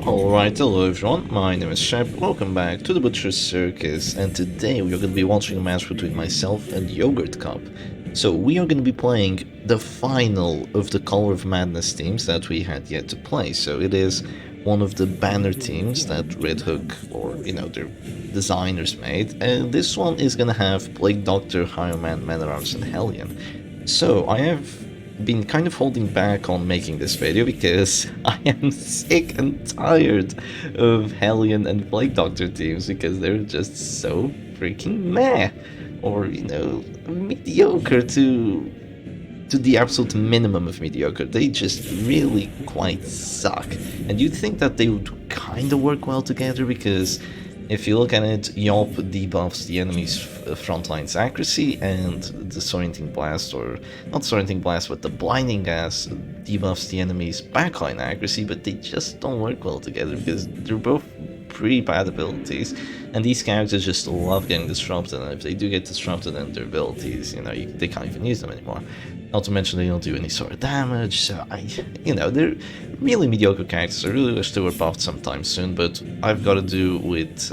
Alright, hello everyone, my name is Shep, welcome back to the Butcher's Circus, and today we are going to be watching a match between myself and Yogurt Cup. So we are going to be playing the final of the Color of Madness teams that we had yet to play. So it is one of the banner teams that Red Hook, or their designers made, and this one is going to have Plague Doctor, Highwayman, Man-at-Arms, and Hellion. So I have been kind of holding back on making this video because I am sick and tired of Hellion and Plague Doctor teams because they're just so freaking meh, or mediocre to the absolute minimum of mediocre. They just really quite suck, and you'd think that they would kind of work well together because if you look at it, Yelp debuffs the enemy's front line's accuracy, and the Disorienting Blast, or not Disorienting Blast, but the Blinding Gas debuffs the enemy's backline accuracy, but they just don't work well together because they're both pretty bad abilities, and these characters just love getting disrupted, and if they do get disrupted, then their abilities, they can't even use them anymore. Not to mention they don't do any sort of damage, so they're really mediocre characters. I really wish they were buffed sometime soon, but I've got to do with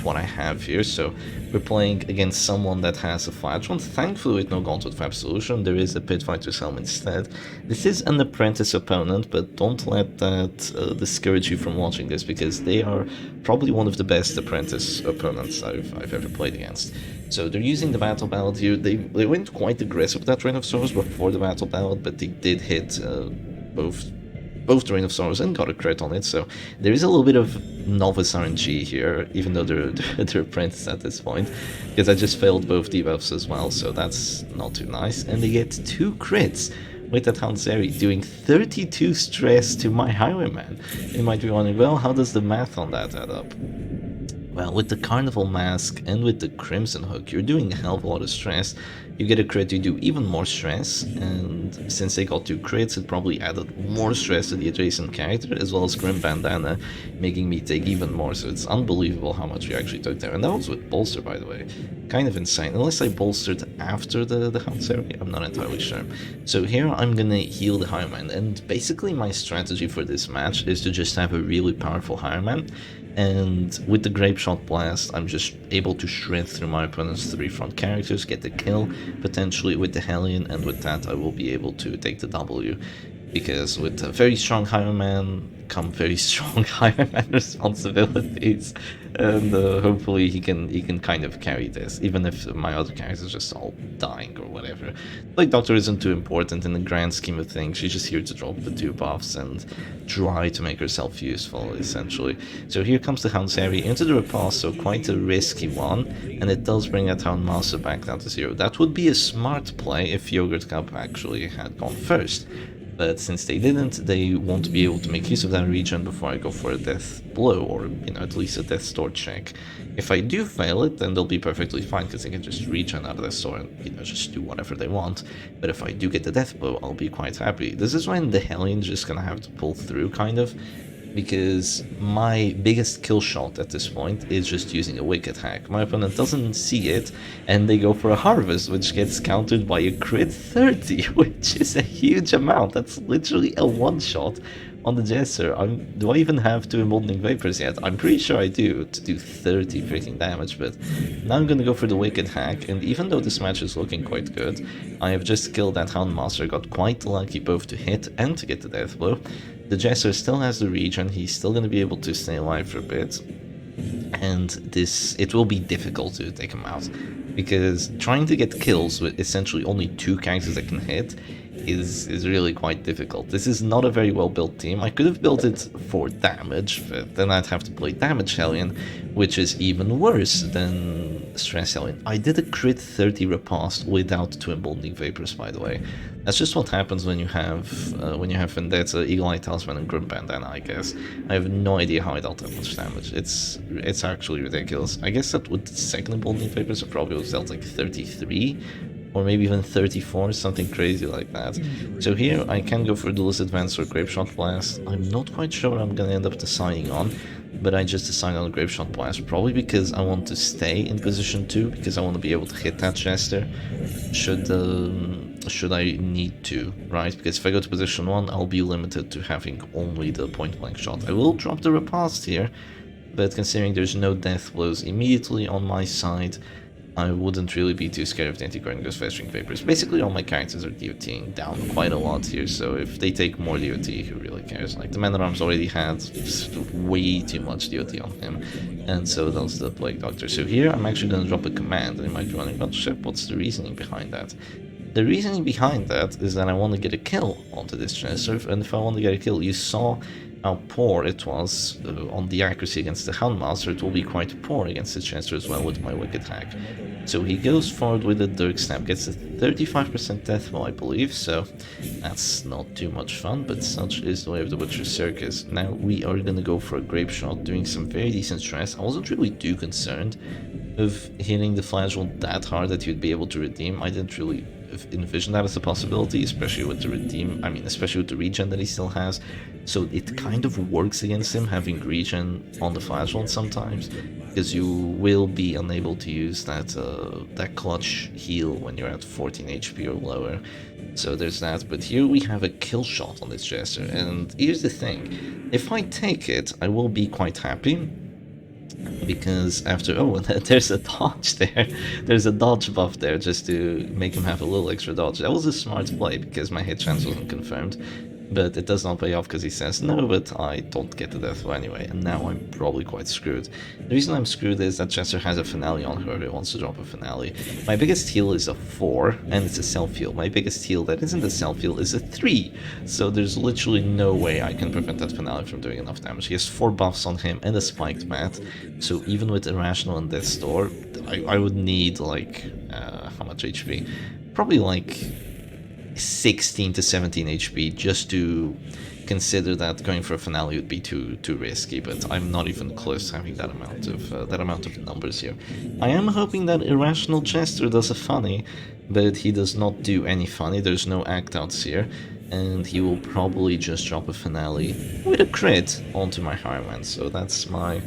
what I have here. So we're playing against someone that has a flash one. Thankfully, with no Gauntlet of Absolution, there is a Pit Fighter's Helm instead. This is an apprentice opponent, but don't let that discourage you from watching this, because they are probably one of the best apprentice opponents I've ever played against. So they're using the Battle Ballad here. They went quite aggressive with that Rain of Sorrows before the Battle Ballad, but they did hit both the Rain of Sorrows and got a crit on it, so there is a little bit of novice RNG here, even though they're apprentice at this point, because I just failed both debuffs as well, so that's not too nice. And they get 2 crits with that Hanseri, doing 32 stress to my Highwayman. You might be wondering, well, how does the math on that add up? Well, with the Carnival Mask and with the Crimson Hook, you're doing a hell of a lot of stress. You get a crit, you do even more stress, and since they got 2 crits, it probably added more stress to the adjacent character, as well as Grim Bandana, making me take even more, so it's unbelievable how much we actually took there. And that was with Bolster, by the way. Kind of insane, unless I bolstered after the Hanseri, I'm not entirely sure. So here I'm gonna heal the Highwayman, and basically my strategy for this match is to just have a really powerful Highwayman, and with the Grape Shot Blast, I'm just able to shred through my opponent's 3 front characters, get the kill, potentially with the Hellion, and with that I will be able to take the W. Because with a very strong Highwayman come very strong Highwayman responsibilities, and hopefully he can kind of carry this, even if my other characters are just all dying or whatever. Plague Doctor isn't too important in the grand scheme of things. She's just here to drop the 2 buffs and try to make herself useful, essentially. So here comes the Hanseri into the riposte, so quite a risky one, and it does bring that Houndmaster back down to 0. That would be a smart play if Yogurt Cup actually had gone first. But since they didn't, they won't be able to make use of that regen before I go for a death blow, or at least a death store check. If I do fail it, then they'll be perfectly fine, because they can just regen out of the store and just do whatever they want. But if I do get the death blow, I'll be quite happy. This is when the Hellion's just gonna have to pull through, kind of, because my biggest kill shot at this point is just using a Wicked Hack. My opponent doesn't see it, and they go for a Harvest, which gets countered by a crit 30, which is a huge amount. That's literally a one-shot on the Jester. Do I even have 2 Emboldening Vapors yet? I'm pretty sure I do, to do 30 freaking damage, but now I'm gonna go for the Wicked Hack, and even though this match is looking quite good, I have just killed that Houndmaster, got quite lucky both to hit and to get the death blow. The Jester still has the regen, he's still going to be able to stay alive for a bit, and it will be difficult to take him out, because trying to get kills with essentially only 2 characters that can hit is really quite difficult. This is not a very well built team. I could have built it for damage, but then I'd have to play Damage Hellion, which is even worse than Stress Hellion. I did a crit 30 riposte without 2 Emboldening Vapors, by the way. That's just what happens when you have Vendetta, Eagle Eye Talisman, and Grim Bandana, I guess. I have no idea how I dealt that much damage. It's actually ridiculous. I guess that with the second Emboldening Vapors I probably would have dealt like 33, or maybe even 34, something crazy like that. So here I can go for Duelist Advance or Grape Shot Blast. I'm not quite sure what I'm gonna end up deciding on, but I just decided on a Grape Shot Blast, probably because I want to stay in position 2, because I want to be able to hit that Jester should should I need to, right? Because if I go to position 1, I'll be limited to having only the point-blank shot. I will drop the riposte here, but considering there's no death blows immediately on my side, I wouldn't really be too scared of the anti-Grenagos Festering Vapors. Basically, all my characters are DOTing down quite a lot here, so if they take more DOT, who really cares? Like, the Man-at-Arms already had way too much DOT on him, and so does the Plague Doctor. So here, I'm actually going to drop a command, and you might be wondering, well, shit, what's the reasoning behind that? The reasoning behind that is that I want to get a kill onto this Jester, and if I want to get a kill, you saw how poor it was on the accuracy against the Houndmaster. It will be quite poor against the Jester as well with my Wicked Hack. So he goes forward with a Dirk Snap, gets a 35% death roll, I believe, so that's not too much fun, but such is the way of the Butcher's Circus. Now we are going to go for a Grape Shot, doing some very decent stress. I wasn't really too concerned of hitting the Flagellant that hard that you'd be able to redeem. I didn't really envision that as a possibility, especially with the regen that he still has. So it kind of works against him having regen on the Flagellant sometimes, because you will be unable to use that clutch heal when you're at 14 HP or lower. So there's that, but here we have a kill shot on this Jester, and here's the thing, if I take it, I will be quite happy, because after, oh, there's a dodge there, there's a dodge buff there just to make him have a little extra dodge. That was a smart play because my hit chance wasn't confirmed, but it does not pay off because he says no, but I don't get the death blow anyway, and now I'm probably quite screwed. The reason I'm screwed is that Chester has a finale on her, he wants to drop a finale. My biggest heal is a 4, and it's a self-heal. My biggest heal that isn't a self-heal is a 3, so there's literally no way I can prevent that finale from doing enough damage. He has 4 buffs on him and a spiked mat, so even with Irrational and Death's Door, I would need like, how much HP? Probably like 16 to 17 HP just to consider that going for a finale would be too risky, but I'm not even close to having that amount of numbers here. I am hoping that Irrational Chester does a funny, but he does not do any funny. There's no act outs here, and he will probably just drop a finale with a crit onto my Highwayman. So that's my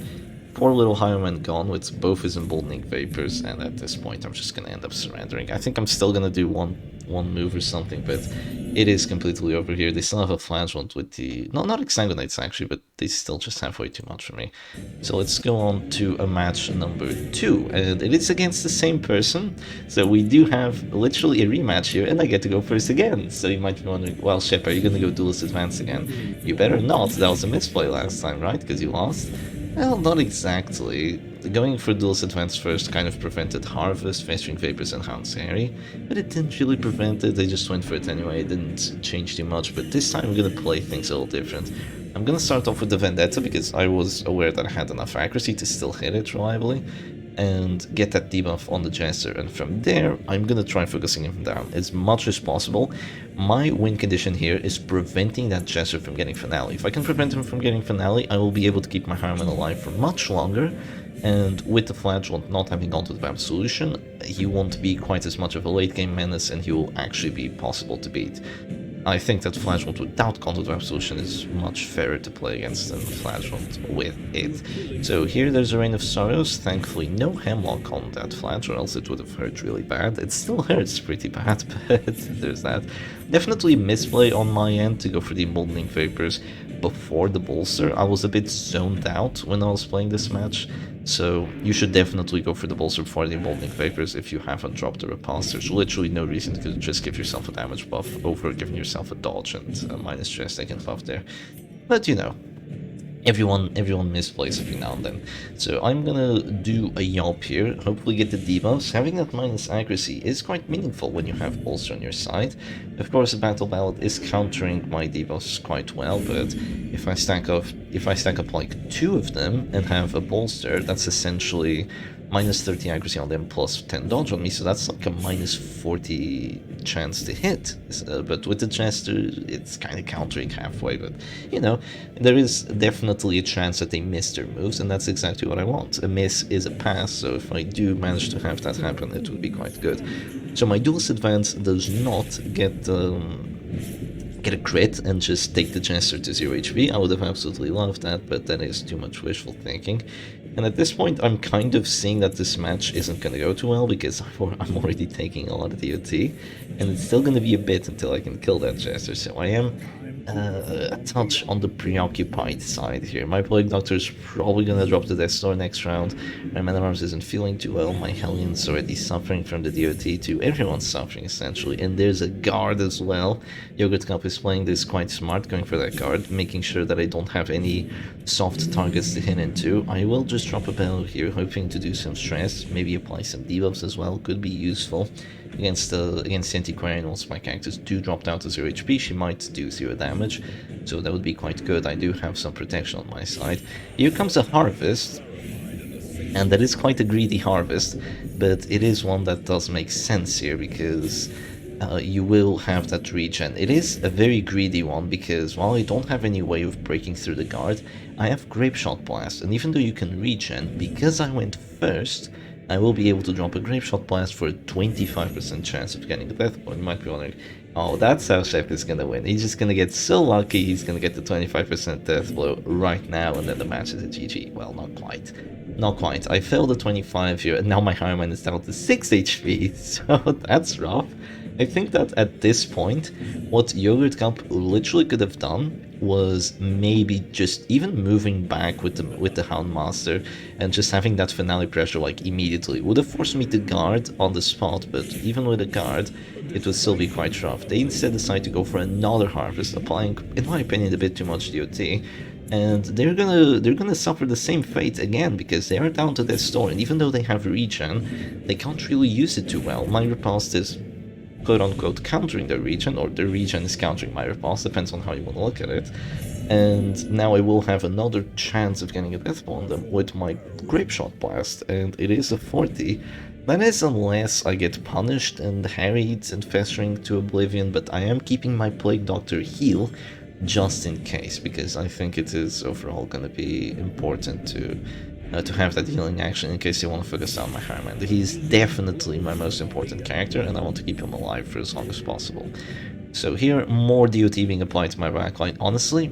poor little Highwayman gone with both his Emboldening Vapors, and at this point I'm just gonna end up surrendering. I think I'm still gonna do one move or something, but it is completely over here. They still have a Flagellant with the... not Exsanguinates actually, but they still just have way too much for me. So let's go on to a match number 2, and it is against the same person, so we do have literally a rematch here, and I get to go first again. So you might be wondering, well, Shep, are you gonna go Duelist Advance again? You better not, that was a misplay last time, right? Because you lost? Well, not exactly. Going for Duelist Advance first kind of prevented Harvest, Festering Vapors, and Hound's Harry, but it didn't really prevent it, they just went for it anyway, it didn't change too much, but this time I'm gonna play things a little different. I'm gonna start off with the Vendetta because I was aware that I had enough accuracy to still hit it reliably, and get that debuff on the Jester, and from there I'm gonna try focusing him down as much as possible. My win condition here is preventing that Jester from getting Finale. If I can prevent him from getting Finale, I will be able to keep my Harman alive for much longer, and with the Flagellant not having gone to the Absolution, he won't be quite as much of a late game menace, and he will actually be possible to beat. I think that Flagellant without Conduit of Absolution is much fairer to play against than Flagellant with it. So here there's a Reign of Sorrows, thankfully no Hemlock on that Flagellant, or else it would have hurt really bad. It still hurts pretty bad, but there's that. Definitely misplay on my end to go for the Emboldening Vapors before the Bolster. I was a bit zoned out when I was playing this match, so you should definitely go for the Bolster before the Emboldening Vapors if you haven't dropped the Repulse. There's literally no reason to just give yourself a damage buff over giving yourself a dodge and a minus stress second buff there. But you know, everyone misplays every now and then. So I'm gonna do a Yelp here, hopefully get the debuffs. Having that minus accuracy is quite meaningful when you have Bolster on your side. Of course, the Battle Ballad is countering my debuffs quite well, but if I stack up like 2 of them and have a Bolster, that's essentially minus 30 accuracy on them plus 10 dodge on me, so that's like a minus 40 chance to hit. But with the Jester, it's kind of countering halfway, but you know, there is definitely a chance that they miss their moves, and that's exactly what I want. A miss is a pass, so if I do manage to have that happen, it would be quite good. So my Duelist Advance does not get get a crit and just take the Jester to 0 HP. I would have absolutely loved that, but that is too much wishful thinking. And at this point, I'm kind of seeing that this match isn't going to go too well because I'm already taking a lot of DOT, and it's still going to be a bit until I can kill that Jester, so I am a touch on the preoccupied side here. My Plague Doctor is probably going to drop to Death Star next round. My Man at Arms isn't feeling too well. My Hellion's already suffering from the DOT too. Everyone's suffering essentially, and there's a guard as well. Yogurt Cup is playing this quite smart, going for that guard, making sure that I don't have any soft targets to hit into. I will just drop a Bellow here, hoping to do some stress, maybe apply some debuffs as well, could be useful. Against the Antiquarian, once my characters do drop down to 0 HP, she might do 0 damage, so that would be quite good. I do have some protection on my side. Here comes a Harvest, and that is quite a greedy Harvest, but it is one that does make sense here, because you will have that regen. It is a very greedy one, because while I don't have any way of breaking through the guard, I have Grapeshot Blast, and even though you can regen, because I went first, I will be able to drop a Grapeshot Blast for a 25% chance of getting the death point. You might be wondering, oh, that's how Shep is gonna win. He's just gonna get so lucky, he's gonna get the 25% death blow right now, and then the match is a GG. Well, not quite. Not quite. I failed the 25 here, and now my Hireman is down to 6 HP, so that's rough. I think that at this point, what Yogurt Cup literally could have done was maybe just even moving back with the Houndmaster and just having that finale pressure like immediately. Would have forced me to guard on the spot, but even with a guard, it would still be quite rough. They instead decide to go for another Harvest, applying, in my opinion, a bit too much DOT. And they're gonna suffer the same fate again, because they are down to their store, and even though they have regen, they can't really use it too well. My riposte is quote-unquote countering the regen, or the regen is countering my riposte, depends on how you want to look at it. And now I will have another chance of getting a death blow on them with my Grapeshot Blast, and it is a 40. That is unless I get punished and harried and festering to oblivion, but I am keeping my Plague Doctor heal just in case, because I think it is overall going to be important to have that healing action in case you want to focus down my Hireman. He's definitely my most important character, and I want to keep him alive for as long as possible. So here, more DOT being applied to my backline. Honestly,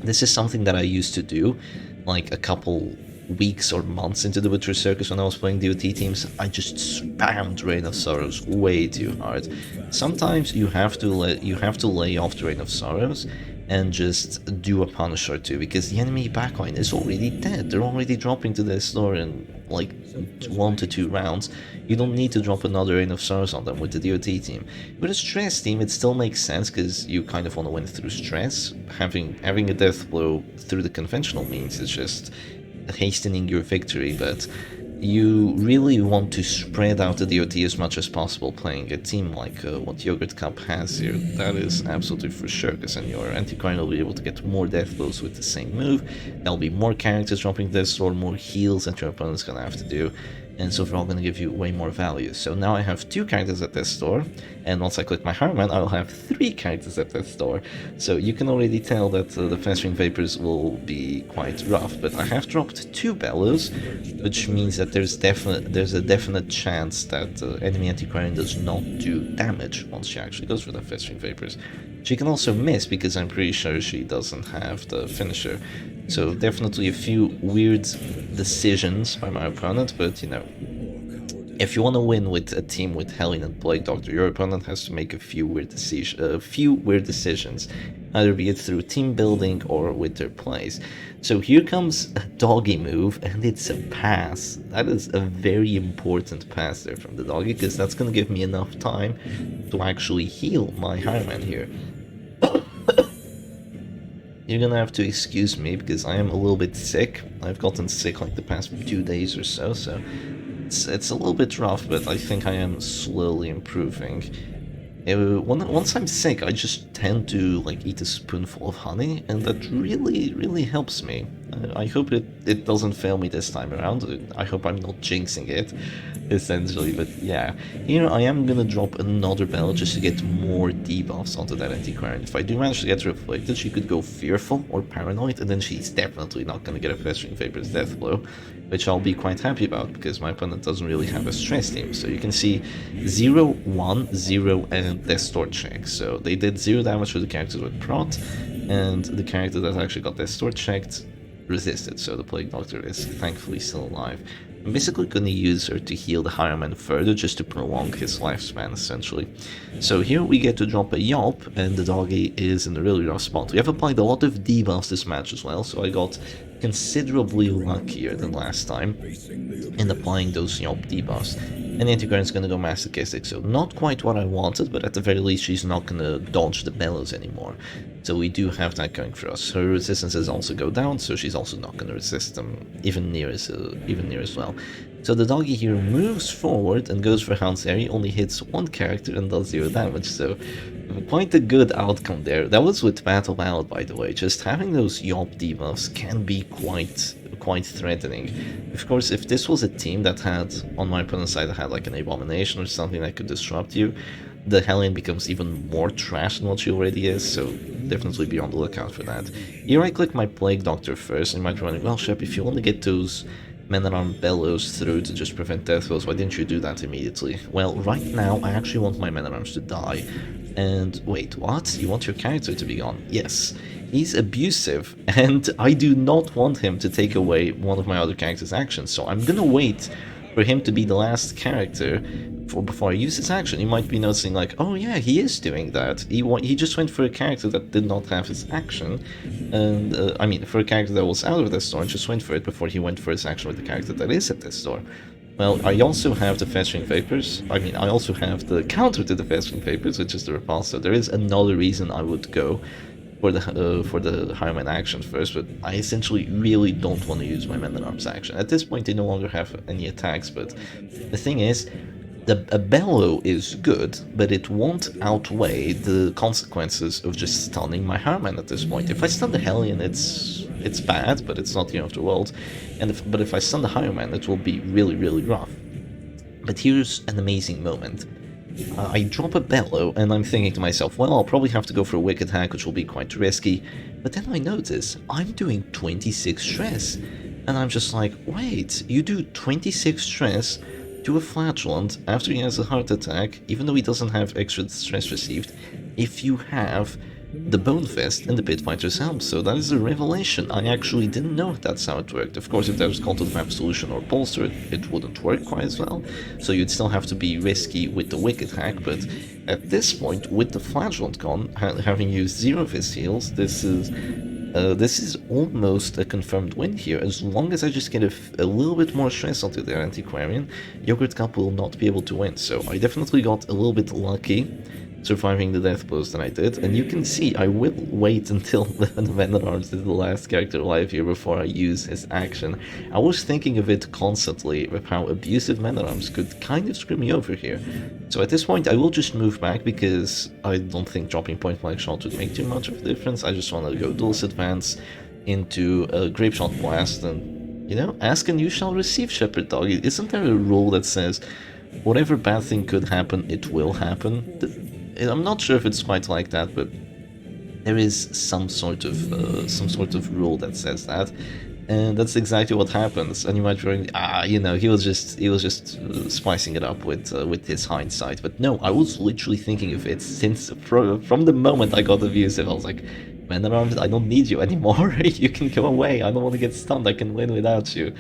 this is something that I used to do, like a couple weeks or months into the Butcher Circus when I was playing DOT teams. I just spammed Reign of Sorrows way too hard. Sometimes you have to lay off the Reign of Sorrows and just do a punish or two, because the enemy backline is already dead. They're already dropping to their store in like 1 to 2 rounds. You don't need to drop another Reign of Sorrows on them with the DOT team. With a stress team, it still makes sense, because you kind of want to win through stress. Having a death blow through the conventional means is just hastening your victory, but you really want to spread out the DOT as much as possible playing a team like what Yogurt Cup has here. That is absolutely for sure, because then your Antiquarian will be able to get more death blows with the same move. There'll be more characters dropping this, or more heals that your opponent's gonna have to do, and it's overall going to give you way more value. So now I have 2 characters at this store, and once I click my Hireman, I will have 3 characters at this store. So you can already tell that the Festering Vapors will be quite rough, but I have dropped 2 Bellows, which means that there's a definite chance that enemy Antiquarian does not do damage once she actually goes for the Festering Vapors. She can also miss, because I'm pretty sure she doesn't have the finisher. So definitely a few weird decisions by my opponent, but you know, if you want to win with a team with Hellion and Plague Doctor, your opponent has to make a few weird decisions, either be it through team building or with their plays. So here comes a doggy move, and it's a pass. That is a very important pass there from the doggy, because that's going to give me enough time to actually heal my Hireman here. You're gonna have to excuse me, because I am a little bit sick. I've gotten sick like the past 2 days or so, so it's a little bit rough, but I think I am slowly improving. Once I'm sick, I just tend to like eat a spoonful of honey, and that really helps me. I hope it doesn't fail me this time around. I hope I'm not jinxing it, essentially. But yeah, here I am gonna drop another bell just to get more debuffs onto that Antiquarian. If I do manage to get Reflected, she could go Fearful or Paranoid, and then she's definitely not gonna get a Festering Vapor's Death Blow, which I'll be quite happy about, because my opponent doesn't really have a stress team. So you can see 0, 1, 0, and Distort check. So they did 0 damage to the characters with Prot, and the character that actually got Distort checked resisted, so the Plague Doctor is thankfully still alive. I'm basically gonna use her to heal the Hireman further, just to prolong his lifespan, essentially. So here we get to drop a Yelp, and the doggy is in a really rough spot. We have applied a lot of debuffs this match as well, so I got considerably luckier than last time in applying those Yelp debuffs. And the Antiquarian's gonna go Masochistic, so not quite what I wanted, but at the very least she's not gonna dodge the bellows anymore. So we do have that going for us. Her resistances also go down, so she's also not gonna resist them even near as well. So the doggy here moves forward and goes for Hound's Airy, only hits one character and does 0 damage, so quite a good outcome there. That was with Battle Ballad, by the way. Just having those Yelp debuffs can be quite threatening. Of course, if this was a team that had, on my opponent's side, that had like an Abomination or something that could disrupt you, the Hellion becomes even more trash than what she already is, so definitely be on the lookout for that. Here I click my Plague Doctor first, and you might be wondering, well, Shep, if you want to get those Men-at-Arm Bellows through to just prevent death blows, why didn't you do that immediately? Well, right now, I actually want my Men-at-Arms to die. And wait, what? You want your character to be gone? Yes. He's abusive, and I do not want him to take away one of my other character's actions, so I'm gonna wait for him to be the last character before I use his action. You might be noticing like, oh yeah, he is doing that. He just went for a character that did not have his action, and I mean for a character that was out of the store and just went for it before he went for his action with the character that is at the store. Well, I also have the Festering Vapors. I mean, I also have the counter to the Festering Vapors, which is the Repulse, so there is another reason I would go for the Hireman action first, but I essentially really don't want to use my Men-at-Arms action. At this point, they no longer have any attacks, but the thing is, a Bellow is good, but it won't outweigh the consequences of just stunning my Hireman at this point. If I stun the Hellion, it's bad, but it's not the end of the world, but if I stun the Hireman, it will be really, really rough. But here's an amazing moment. I drop a Bellow, and I'm thinking to myself, well, I'll probably have to go for a Wicked Hack, which will be quite risky, but then I notice I'm doing 26 stress, and I'm just like, wait, you do 26 stress to a Flatulent after he has a heart attack, even though he doesn't have extra stress received, if you have the Bone Fist and the Pit Fighter's Helm. So that is a revelation. I actually didn't know that's how it worked. Of course, if there was Call to the Map Solution or Bolster, it wouldn't work quite as well, so you'd still have to be risky with the Wicked Hack, but at this point, with the Flagellant gone, having used 0 of his heals, this is almost a confirmed win here. As long as I just get a little bit more stress onto their Antiquarian, Yogurt Cup will not be able to win, so I definitely got a little bit lucky surviving the death blows that I did, and you can see I will wait until the Men-at-Arms is the last character alive here before I use his action. I was thinking of it constantly, with how abusive Men-at-Arms could kind of screw me over here. So at this point I will just move back, because I don't think dropping point blank shot would make too much of a difference. I just want to go Duelist Advance into a Grape Shot Blast, and, you know, ask and you shall receive, Shepherd Dog. Isn't there a rule that says whatever bad thing could happen, it will happen? I'm not sure if it's quite like that, but there is some sort of rule that says that, and that's exactly what happens. And you might be wondering, you know, he was just spicing it up with his hindsight. But no, I was literally thinking of it since from the moment I got abusive. I was like, Men-at-Arms, I don't need you anymore. You can go away. I don't want to get stunned. I can win without you.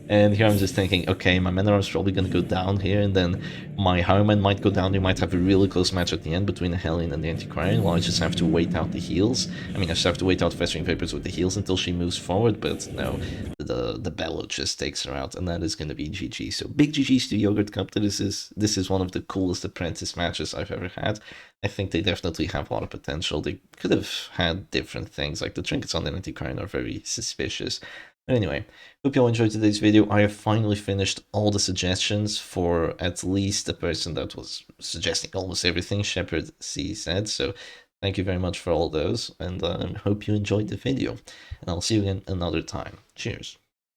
And here I'm just thinking, okay, my Men-at-Arms probably gonna go down here, and then my Hireman might go down. You might have a really close match at the end between the Hellion and the Antiquarian, while I just have to wait out the heals. I mean, I just have to wait out Festering Vapors with the heals until she moves forward, but no, the Bellow just takes her out, and that is gonna be GG. So big GG's to Yogurt Cup. This is one of the coolest Apprentice matches I've ever had. I think they definitely have a lot of potential. They could have had different things, like the trinkets on the Antiquarian are very suspicious. But anyway, hope you all enjoyed today's video. I have finally finished all the suggestions for at least the person that was suggesting almost everything, Shepherd C said, so Thank you very much for all those, and I hope you enjoyed the video. And I'll see you again another time. Cheers.